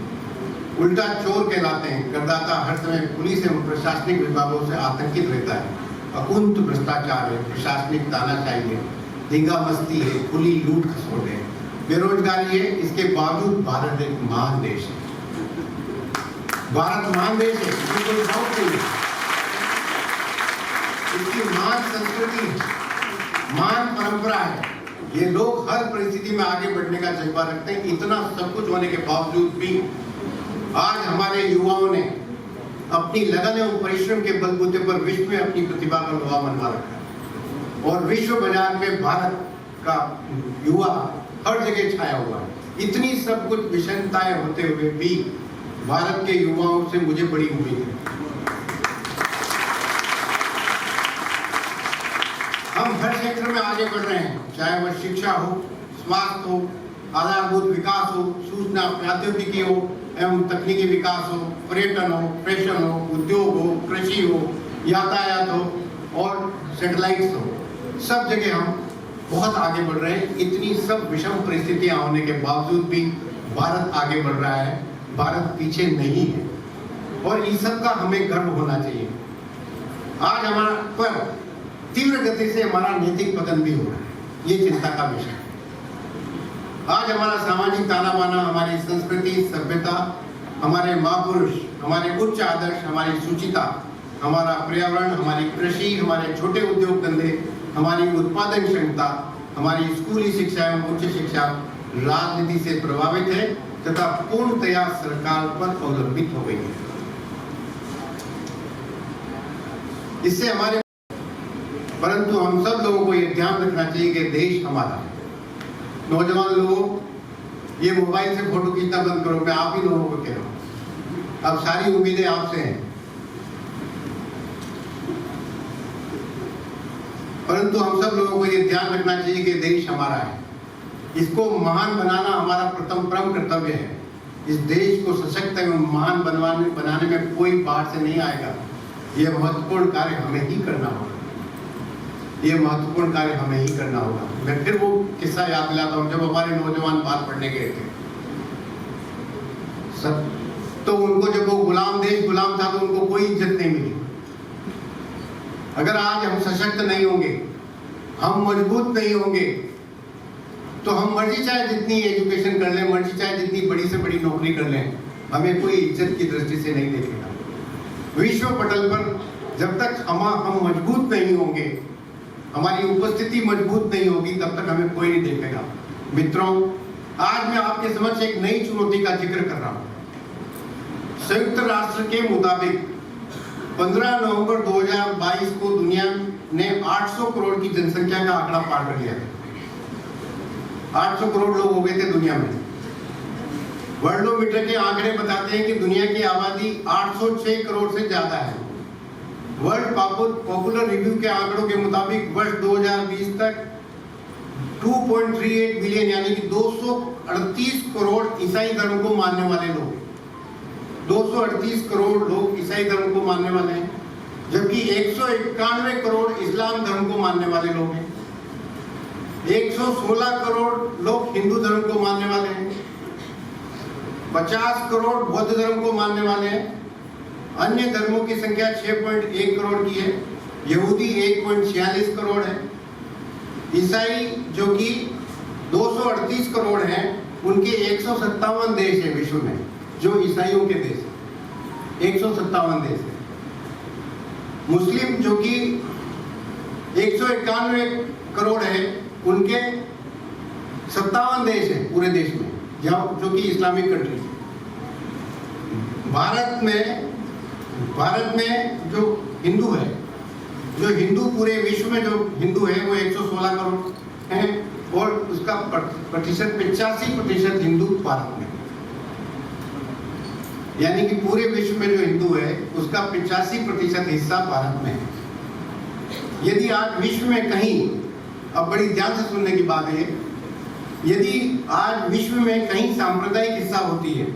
उल्टा चोर कहलाते हैं। करदाता हर समय पुलिस एवं प्रशासनिक विभागों से आतंकित रहता है। अकुंठ भ्रष्टाचार है, प्रशासनिक तानाशाही है, दंगा मस्ती है, खुली लूट खसोट है, बेरोजगारी है। इसके बावजूद भारत एक महान देश है। भारत महान देश है, इसमें कोई डाउट नहीं है। इसकी महान संस्कृति, महान परंपरा है। ये लोग हर परिस्थिति में आगे बढ़ने का जज्बा रखते हैं। इतना सब कुछ होने के बावजूद भी आज हमारे युवाओं ने अपनी लगन एवं परिश्रम के बलबूते पर विश्व में अपनी प्रतिभा का लोहा मनवा रखा है और विश्व बाजार में भारत का युवा हर जगह छाया हुआ है। इतनी सब कुछ विषमताएं होते हुए भी भारत के युवाओं से मुझे बड़ी उम्मीद है। हम हर क्षेत्र में आगे बढ़ रहे हैं, चाहे वह शिक्षा हो, स्वास्थ्य हो, आधारभूत विकास हो, सूचना प्रौद्योगिकी हो एवं तकनीकी विकास हो, पर्यटन हो, फैशन हो, उद्योग हो, कृषि हो, यातायात हो और सैटेलाइट्स हो। सब जगह हम बहुत आगे बढ़ रहे हैं। इतनी सब विषम परिस्थितियां होने के बावजूद भी भारत आगे बढ़ रहा है, भारत पीछे नहीं है और इस सब का हमें गर्व होना चाहिए। आज हमारा पर तीव्र गति से हमारा नैतिक पतन भी हो रहा है, ये चिंता का विषय है। आज हमारा सामाजिक ताना बाना, हमारी संस्कृति, सभ्यता, हमारे महापुरुष, हमारे उच्च आदर्श, हमारी सुचिता, हमारा पर्यावरण, हमारी कृषि, हमारे छोटे उद्योग धंधे, हमारी उत्पादन क्षमता, हमारी स्कूली शिक्षा एवं उच्च शिक्षा राजनीति से प्रभावित है तथा पूर्णतया सरकार पर अवलंबित हो गई है। इससे हमारे, परंतु हम सब लोगों को ये ध्यान रखना चाहिए कि देश हमारा है। नौजवान लोग ये मोबाइल से फोटो खींचना बंद करो, मैं आप ही लोगों को कह रहा हूं। अब सारी उम्मीदें आपसे हैं, परंतु हम सब लोगों को ये ध्यान रखना चाहिए कि देश हमारा है। इसको महान बनाना हमारा प्रथम कर्तव्य है। इस देश को सशक्त एवं महान बनाने में कोई बाहर से नहीं आएगा। यह महत्वपूर्ण कार्य हमें ही करना होगा। ये महत्वपूर्ण कार्य हमें ही करना होगा। मैं फिर वो किस्सा याद दिलाता हूँ, जब हमारे नौजवान बाहर पढ़ने गए थे सब, तो उनको जब वो गुलाम था तो उनको कोई इज्जत नहीं मिली। अगर आज हम सशक्त नहीं होंगे, हम मजबूत नहीं होंगे, तो हम मर्जी चाहे जितनी एजुकेशन कर लें, मर्जी चाहे जितनी बड़ी से बड़ी नौकरी कर लें, हमें कोई इज्जत की दृष्टि से नहीं देखेगा। विश्व पटल पर जब तक हम मजबूत नहीं होंगे, हमारी उपस्थिति मजबूत नहीं होगी, तब तक हमें कोई नहीं देखेगा। मित्रों, आज मैं आपके समक्ष एक नई चुनौती का जिक्र कर रहा हूं। संयुक्त राष्ट्र के मुताबिक 15 नवंबर 2022 को दुनिया ने 800 करोड़ की जनसंख्या का आंकड़ा पार कर लिया था। 800 करोड़ लोग हो गए थे दुनिया में। वर्ल्डोमीटर के आंकड़े बताते हैं कि दुनिया की आबादी 806 करोड़ से ज्यादा है। वर्ल्ड पॉपुलर रिव्यू के आंकड़ों के मुताबिक वर्ष 2020 तक 2.38 बिलियन यानी कि 238 करोड़ ईसाई धर्म को मानने वाले लोग, 238 करोड़ लोग ईसाई धर्म को मानने वाले हैं, जबकि 191 करोड़ इस्लाम धर्म को मानने वाले लोग हैं। 116 करोड़ लोग हिंदू धर्म को मानने वाले हैं। 50 करोड़ बौद्ध धर्म को मानने वाले हैं। अन्य धर्मों की संख्या 6.1 करोड़ की है। यहूदी 1.46 करोड़ है। ईसाई जो कि 238 करोड़ हैं, उनके 157 देश है विश्व में, जो ईसाइयों के देश, 157 देश है। मुस्लिम जो कि 191 करोड़ है, उनके 57 देश है पूरे देश में, जो कि इस्लामिक कंट्री है। भारत में जो हिंदू है, जो हिंदू पूरे विश्व में जो हिंदू है वो 116 करोड़ हैं, और उसका प्रतिशत 85% हिंदू भारत में, यानी कि पूरे विश्व में जो हिंदू है उसका 85% हिस्सा भारत में है। यदि आज विश्व में कहीं, अब बड़ी ध्यान से सुनने की बात है, यदि आज विश्व में कहीं सांप्रदायिक हिंसा होती है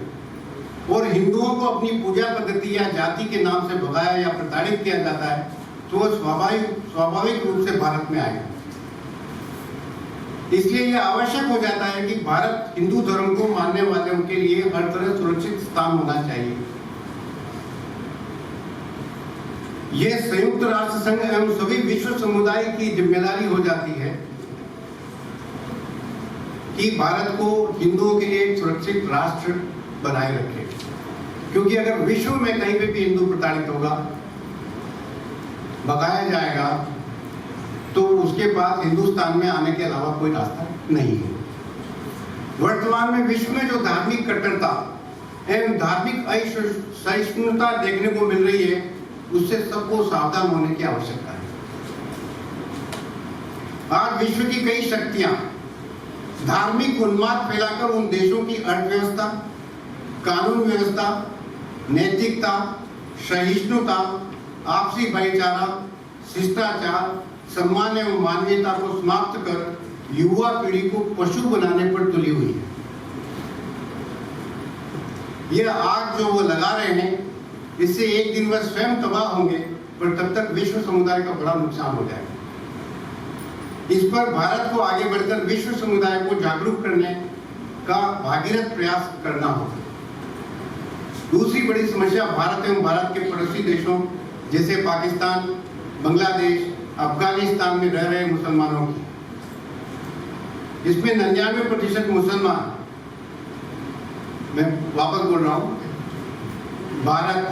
और हिंदुओं को अपनी पूजा पद्धति या जाति के नाम से भगाया या प्रताड़ित किया जाता है, तो वह स्वाभाविक रूप से भारत में आएगा। इसलिए यह आवश्यक हो जाता है कि भारत हिंदू धर्म को मानने वालों के लिए हर तरह सुरक्षित स्थान होना चाहिए। यह संयुक्त राष्ट्र संघ एवं सभी विश्व समुदाय की जिम्मेदारी हो जाती है कि भारत को हिंदुओं के लिए एक सुरक्षित राष्ट्र बनाए रखे, क्योंकि अगर विश्व में कहीं पे भी हिंदू प्रताड़ित होगा, भगाया जाएगा, तो उसके पास हिंदुस्तान में आने के अलावा कोई रास्ता नहीं है। वर्तमान में विश्व में जो धार्मिक कट्टरता एवं धार्मिक असहिष्णुता देखने को मिल रही है, उससे सबको सावधान होने की आवश्यकता है। आज विश्व की कई शक्तियां धार्मिक उन्माद फैलाकर उन देशों की अर्थव्यवस्था, कानून व्यवस्था, नैतिकता, सहिष्णुता, आपसी भाईचारा, शिष्टाचार, सम्मान एवं मानवीयता को समाप्त कर युवा पीढ़ी को पशु बनाने पर तुली हुई है। यह आग जो वो लगा रहे हैं, इससे एक दिन वह स्वयं तबाह होंगे, पर तब तक विश्व समुदाय का बड़ा नुकसान हो जाएगा। इस पर भारत को आगे बढ़कर विश्व समुदाय को जागरूक करने का भागीरथ प्रयास करना होगा। दूसरी बड़ी समस्या भारत एवं भारत के पड़ोसी देशों जैसे पाकिस्तान, बांग्लादेश, अफगानिस्तान में रह रहे मुसलमानों की। इसमें 99% मुसलमान, मैं वापस बोल रहा हूँ, भारत,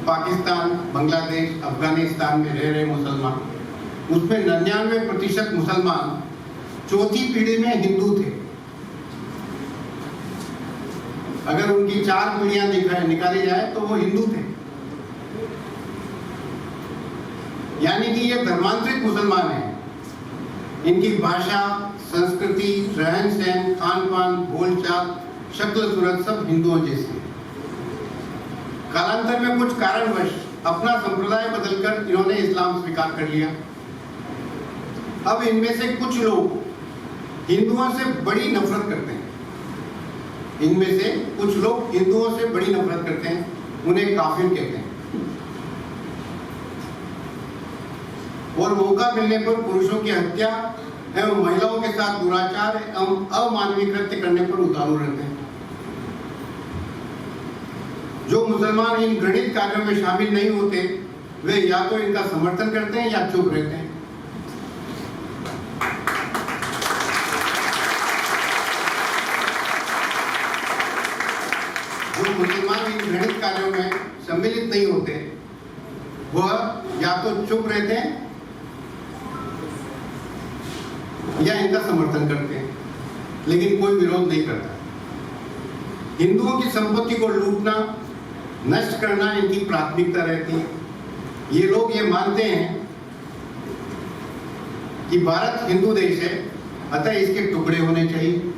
पाकिस्तान, बांग्लादेश, अफगानिस्तान में रह रहे मुसलमान, उसमें 99% मुसलमान चौथी पीढ़ी में हिंदू थे। अगर उनकी 4 पीढ़ियां निकाली जाए तो वो हिंदू थे। यानी कि ये धर्मांतरित मुसलमान हैं। इनकी भाषा, संस्कृति, रहन सहन, खान पान, बोलचाल, शक्ल सूरत सब हिंदुओं जैसी है। कालांतर में कुछ कारणवश अपना संप्रदाय बदलकर इन्होंने इस्लाम स्वीकार कर लिया। अब इनमें से कुछ लोग हिंदुओं से बड़ी नफरत करते हैं। इनमें से कुछ लोग हिंदुओं से बड़ी नफरत करते हैं, उन्हें काफिर कहते हैं और मौका मिलने पर पुरुषों की हत्या एवं महिलाओं के साथ दुराचार एवं अमानवीय कृत्य करने पर उतारू रहते हैं। जो मुसलमान इन घृणित कार्यों में शामिल नहीं होते वे या तो इनका समर्थन करते हैं या चुप रहते हैं। जो मुसलमान इन घृणित कार्यों में सम्मिलित नहीं होते वह या तो चुप रहते हैं या इनका समर्थन करते हैं, लेकिन कोई विरोध नहीं करता। हिंदुओं की संपत्ति को लूटना, नष्ट करना इनकी प्राथमिकता रहती है। ये लोग ये मानते हैं कि भारत हिंदू देश है, अतः इसके टुकड़े होने चाहिए।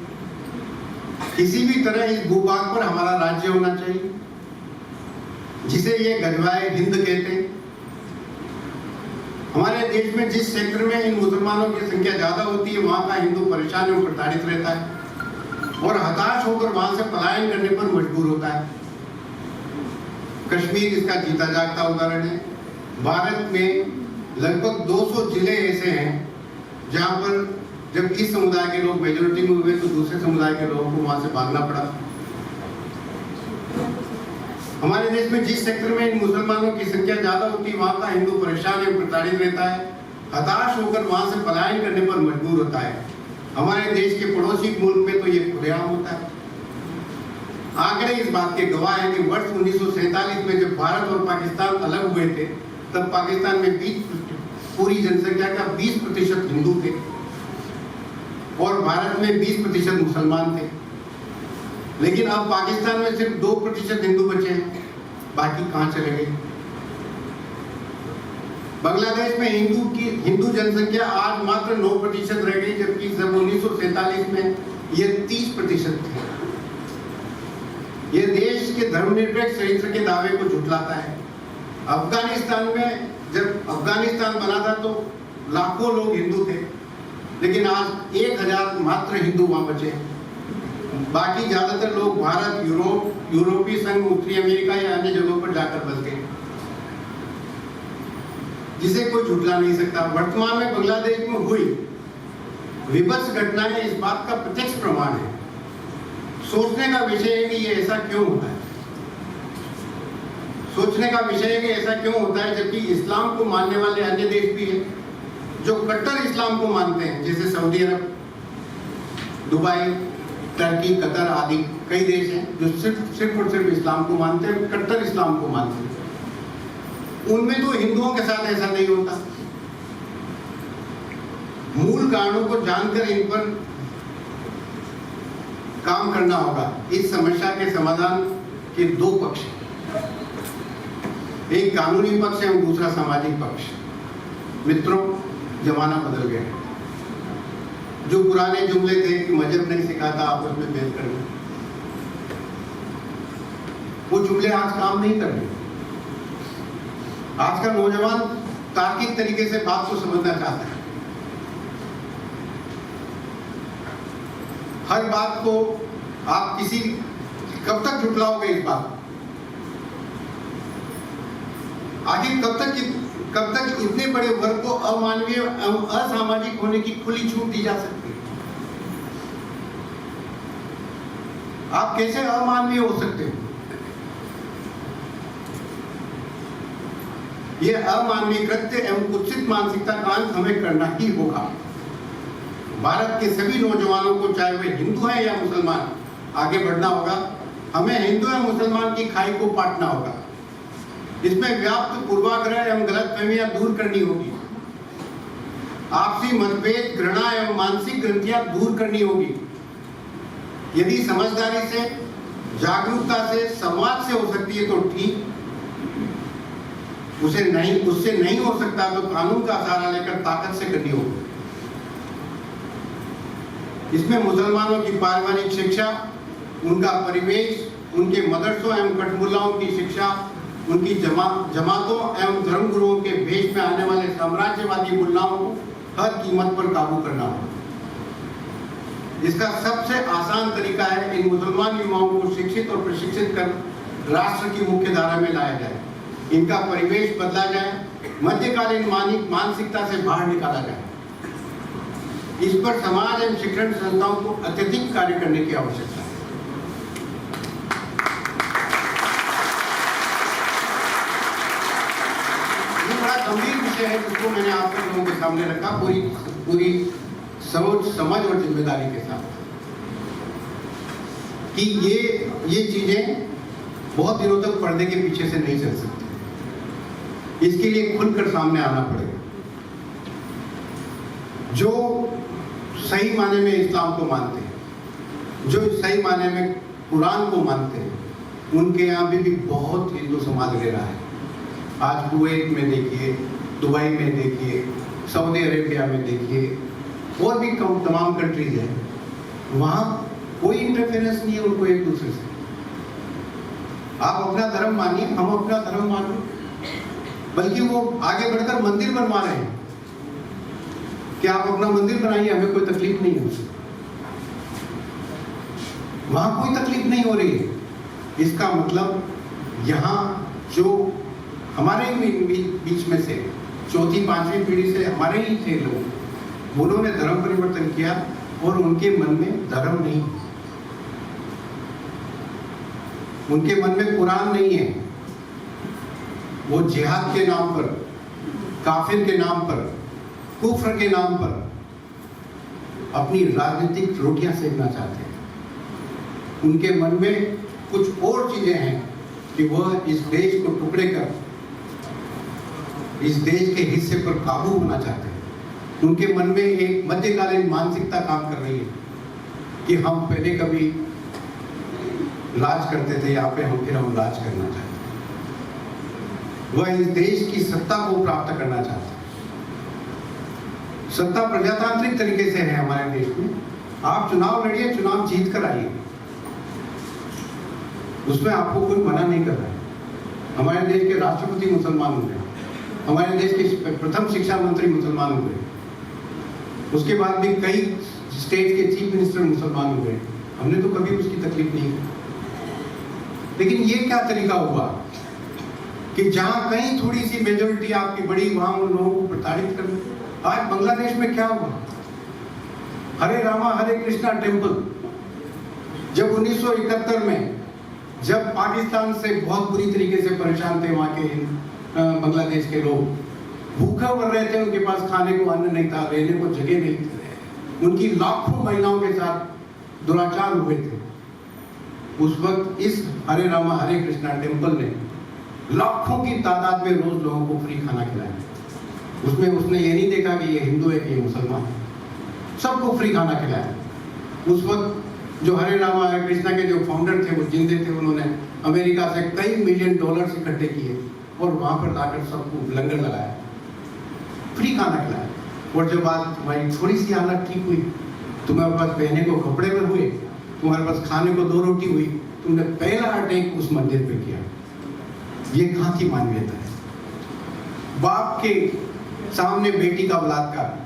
किसी भी तरह इस भूभाग पर हमारा राज्य होना चाहिए, जिसे ये गजवाए हिंद कहते हैं। हमारे देश में जिस क्षेत्र में इन मुसलमानों की संख्या ज्यादा होती है वहां का हिंदू परेशान एवं प्रताड़ित रहता है और हताश होकर वहां से पलायन करने पर मजबूर होता है। कश्मीर इसका जीता जागता उदाहरण है। भारत में लगभग 200 जिले ऐसे हैं जहां पर जब इस समुदाय के लोग मेजोरिटी में हुए तो दूसरे समुदाय के लोगों को वहां से भागना पड़ा। हमारे देश में जिस सेक्टर में इन मुसलमानों की संख्या ज्यादा होती है वहां का हिंदू परेशान एवं प्रताड़ित रहता है, हताश होकर वहां से पलायन करने पर मजबूर होता है। हमारे देश के पड़ोसी मुल्क में तो ये खुलेआम होता है। आंकड़े इस बात के गवाह हैं कि वर्ष 1947 में जब भारत और पाकिस्तान अलग हुए थे तब पाकिस्तान में पूरी जनसंख्या का 20% हिंदू थे और भारत में 20% मुसलमान थे। लेकिन अब पाकिस्तान में सिर्फ 2% हिंदू बचे हैं, बाकी कहां चले गए? बांग्लादेश में हिंदू जनसंख्या आज मात्र 9% रह गई, जबकि 1947 में यह 30% थी। यह देश के धर्मनिरपेक्ष चरित्र के दावे को झुठलाता है। अफगानिस्तान में जब अफगानिस्तान बना था तो लाखों लोग हिंदू थे, लेकिन आज 1000 मात्र हिंदू वहां बचे। बाकी ज्यादातर लोग भारत, यूरोपीय संघ, उत्तरी अमेरिका या अन्य जगहों पर जाकर बस गए, जिसे कोई झुठला नहीं सकता। वर्तमान में बांग्लादेश में हुई विभत्स घटनाएं इस बात का प्रत्यक्ष प्रमाण है। सोचने का विषय है कि ये ऐसा क्यों होता है। सोचने का विषय है कि ऐसा क्यों होता है, जबकि इस्लाम को मानने वाले अन्य देश भी हैं जो कट्टर इस्लाम को मानते हैं, जैसे सऊदी अरब, दुबई, टर्की, कतर आदि कई देश हैं जो सिर्फ और सिर्फ इस्लाम को मानते हैं, कट्टर इस्लाम को मानते हैं। उनमें तो हिंदुओं के साथ ऐसा नहीं होता। मूल कारणों को जानकर इन पर काम करना होगा। इस समस्या के समाधान के 2 पक्ष हैं, एक कानूनी पक्ष है और दूसरा सामाजिक पक्ष। मित्रों, जमाना बदल गया। जो पुराने जुमले थे कि मजहब नहीं सिखाता आपस में भेद करना, वो जुमले आज काम नहीं कर रहे। आज का नौजवान तार्किक तरीके से बात को समझना चाहता है। हर बात को आप कब तक झुठलाओगे इस बात? आखिर कब तक इतने बड़े वर्ग को अमानवीय एवं असामाजिक होने की खुली छूट दी जा सकती है? आप कैसे अमानवीय हो सकते हो? यह अमानवीय कृत्य एवं कुत्सित मानसिकता का अंत हमें करना ही होगा। भारत के सभी नौजवानों को, चाहे वे हिंदू हैं या मुसलमान, आगे बढ़ना होगा। हमें हिंदू या मुसलमान की खाई को पाटना होगा। इसमें व्याप्त पूर्वाग्रह एवं गलतफहमियां दूर करनी होगी। आपसी मतभेद, घृणा एवं मानसिक ग्रंथियां दूर करनी होगी। यदि समझदारी से, जागरूकता से, संवाद से हो सकती है तो ठीक। उससे नहीं हो सकता तो कानून का सहारा लेकर ताकत से करनी होगी। इसमें मुसलमानों की पारिवारिक शिक्षा, उनका परिवेश, उनके मदरसों एवं कठमुल्लाओं की शिक्षा, उनकी जमातों एवं धर्मगुरुओं के भेष में आने वाले साम्राज्यवादी मुल्लाओं को हर कीमत पर काबू करना होगा। इसका सबसे आसान तरीका है इन मुसलमान युवाओं को शिक्षित और प्रशिक्षित कर राष्ट्र की मुख्य धारा में लाया जाए, इनका परिवेश बदला जाए, मध्यकालीन मानसिकता से बाहर निकाला जाए। इस पर समाज एवं शिक्षण संस्थाओं को अत्यधिक कार्य करने की आवश्यकता है। ये बड़ा गंभीर विषय है जिसको मैंने आप लोगों के सामने रखा पूरी सोच, समझ और जिम्मेदारी के साथ कि ये चीजें बहुत दिनों तक पर्दे के पीछे से नहीं चल सकती। इसके लिए खुलकर सामने आना पड़ेगा। जो सही माने में इस्लाम को मानते हैं, जो सही माने में कुरान को मानते हैं, उनके यहाँ भी बहुत हिंदू समाज रह रहा है। आज कुवैत में देखिए, दुबई में देखिए, सऊदी अरेबिया में देखिए, और भी तमाम कंट्रीज हैं, वहाँ कोई इंटरफेरेंस नहीं है उनको एक दूसरे से। आप अपना धर्म मानिए, हम अपना धर्म मानिए, बल्कि वो आगे बढ़कर मंदिर बनवा रहे हैं कि आप अपना मंदिर बनाइए, हमें कोई तकलीफ नहीं है। वहां कोई तकलीफ नहीं हो रही है। इसका मतलब यहाँ जो हमारे बीच में से चौथी पांचवी पीढ़ी से हमारे ही थे लोग, उन्होंने धर्म परिवर्तन किया और उनके मन में धर्म नहीं, उनके मन में कुरान नहीं है। वो जिहाद के नाम पर, काफिर के नाम पर, कुफ्र के नाम पर अपनी राजनीतिक रोटियां सेकना चाहते हैं। उनके मन में कुछ और चीजें हैं कि वह इस देश को टुकड़े कर इस देश के हिस्से पर काबू होना चाहते हैं। उनके मन में एक मध्यकालीन मानसिकता काम कर रही है कि हम पहले कभी राज करते थे, यहाँ पे फिर हम राज करना चाहते हैं। वह इस देश की सत्ता को प्राप्त करना चाहते हैं। सत्ता प्रजातांत्रिक तरीके से है हमारे देश में। आप चुनाव लड़िए, चुनाव जीत कर आइए, उसमें आपको कोई मना नहीं कर रहा है। हमारे देश के राष्ट्रपति मुसलमान हुए, हमारे देश के प्रथम शिक्षा मंत्री मुसलमान हुए, उसके बाद भी कई स्टेट के चीफ मिनिस्टर मुसलमान हुए। हमने तो कभी उसकी तकलीफ नहीं की। लेकिन ये क्या तरीका हुआ कि जहां कहीं थोड़ी सी मेजोरिटी आपकी बड़ी, वहां उन लोगों को प्रताड़ित कर। आज बांग्लादेश में क्या हुआ? हरे रामा हरे कृष्णा टेम्पल, जब 1971 में जब पाकिस्तान से बहुत बुरी तरीके से परेशान थे वहाँ के बांग्लादेश के लोग, भूखा मर रहे थे, उनके पास खाने को अन्न नहीं था, रहने को जगह नहीं थी, उनकी लाखों महिलाओं के साथ दुराचार हुए थे। उस वक्त इस हरे रामा हरे कृष्णा टेम्पल ने लाखों की तादाद में रोज लोगों को फ्री खाना खिलाया। उसमें उसने ये नहीं देखा कि ये हिंदू है कि ये मुसलमान है, सबको फ्री खाना खिलाया। उस वक्त जो हरे रामा हरे कृष्णा के जो फाउंडर थे, वो जिंदे थे, उन्होंने अमेरिका से कई $मिलियन इकट्ठे किए और वहां पर जाकर सबको लंगर लगाया, फ्री खाना खिलाया। और जब बात तुम्हारी थोड़ी सी हालत ठीक हुई, तुम्हारे पास पहनने को कपड़े में हुए, तुम्हारे पास खाने को 2 रोटी हुई, तुमने पहला अटैक उस मंदिर पे किया। ये कहाँ की मानवीयता है? बाप के सामने बेटी का बलात्कार,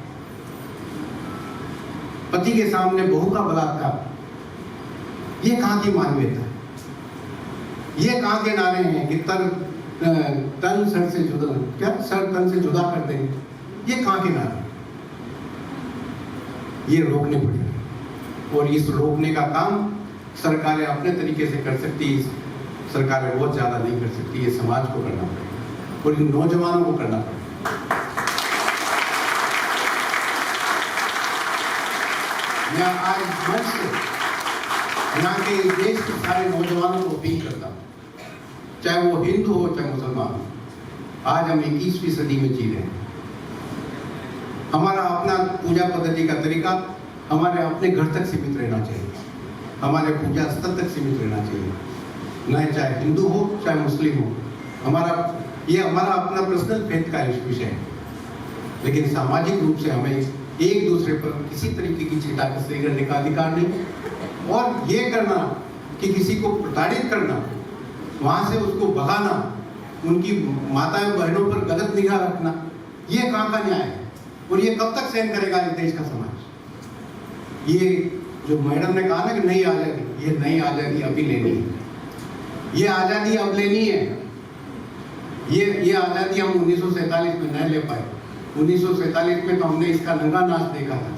पति के सामने बहू का बलात्कार, ये कहाँ की मानवीयता है? ये कहाँ के नारे हैं कि तन सर से जुदा, क्या सर तन से जुदा कर देंगे? ये कहाँ के नारे? ये रोकने पड़ेंगे और इस रोकने का काम सरकारें अपने तरीके से कर सकती है। सरकारें बहुत ज्यादा नहीं कर सकती, ये समाज को करना पड़ेगा और इन नौजवानों को करना पड़ेगा। मैं आज मंच से यहाँ के देश के सारे नौजवानों को अपील करता हूँ, चाहे वो हिंदू हो चाहे मुसलमान हो। आज हम 21वीं सदी में जी रहे हैं। हमारा अपना पूजा पद्धति का तरीका हमारे अपने घर तक सीमित रहना चाहिए, हमारे पूजा स्थल तक सीमित रहना चाहिए, न चाहे हिंदू हो चाहे मुस्लिम हो। हमारा ये हमारा अपना पर्सनल फेथ का विषय है, लेकिन सामाजिक रूप से हमें एक दूसरे पर किसी तरीके की छीटाकछी करने का अधिकार नहीं। और ये करना कि किसी को प्रताड़ित करना, वहां से उसको भगाना, उनकी माताओं बहनों पर गलत निगाह रखना, ये कहाँ का न्याय है? और ये कब तक सहन करेगा इस देश का समाज? ये जो मैडम ने कहा ना कि नई आज़ादी, ये नई आज़ादी अभी लेनी है, ये आज़ादी अब लेनी है। ये आज़ादी हम 1947 में नहीं ले पाए। 1947 में तो हमने इसका नंगा नाच देखा था,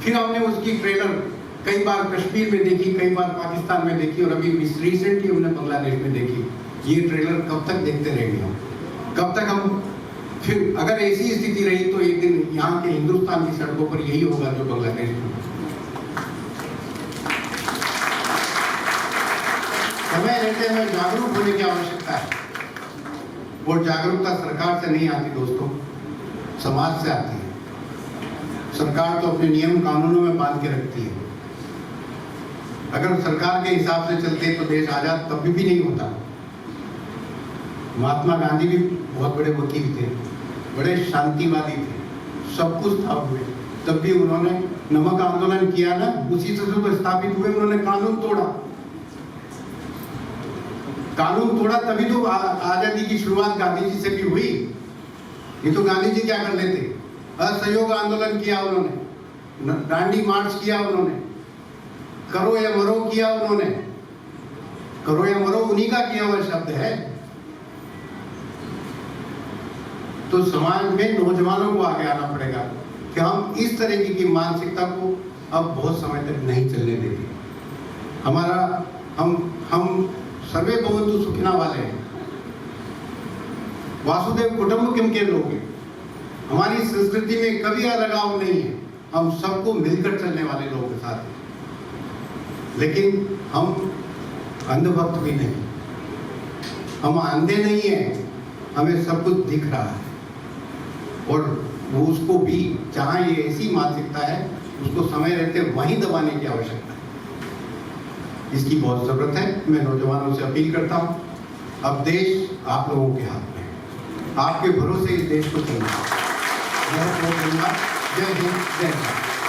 फिर हमने उसकी ट्रेलर कई बार कश्मीर में देखी, कई बार पाकिस्तान में देखी, और अभी रिसेंटली हमने बांग्लादेश में देखी। ये ट्रेलर कब तक देखते रहेंगे हम? कब तक हम? फिर अगर ऐसी स्थिति रही तो एक दिन यहाँ के हिंदुस्तान की सड़कों पर यही होगा जो बांग्लादेश में। समय रहते हुए जागरूक होने की आवश्यकता है, और जागरूकता सरकार से नहीं आती दोस्तों, समाज से आती है। सरकार तो अपने नियम कानूनों में बांध के रखती है। अगर सरकार के हिसाब से चलते तो देश आजाद कभी भी नहीं होता। महात्मा गांधी भी बहुत बड़े वकील थे, बड़े शांतिवादी थे, सब कुछ था हुए, तब भी उन्होंने नमक आंदोलन किया ना, उसी से जो स्थापित हुए, उन्होंने कानून तोड़ा। कानून तोड़ा तभी तो आजादी की शुरुआत गांधी जी से भी हुई। ये तो गांधी जी क्या कर लेते? असहयोग आंदोलन किया उन्होंने, दांडी मार्च किया उन्होंने, करो या मरो किया उन्होंने। करो या मरो उन्हीं का किया हुआ शब्द है। तो समाज में नौजवानों को आगे आना पड़ेगा कि हम इस तरह की मानसिकता को अब बहुत समय तक नहीं चलने देते। हमारा हम सर्वे भवन्तु सुखिना वाले हैं, वासुदेव कुटुंबकम के लोग हैं। हमारी संस्कृति में कभी अलगाव नहीं है, हम सबको मिलकर चलने वाले लोगों के साथ हैं। लेकिन हम अंधभक्त भी नहीं, हम अंधे नहीं हैं, हमें सब कुछ दिख रहा है। और वो उसको भी, जहाँ ये ऐसी मानसिकता है, उसको समय रहते वहीं दबाने की आवश्यकता है। इसकी बहुत जरूरत है। मैं नौजवानों से अपील करता हूँ, अब देश आप लोगों के हाथ में है, आपके भरोसे इस देश को चलना है। बहुत बहुत धन्यवाद। जय हिंद, जय भारत।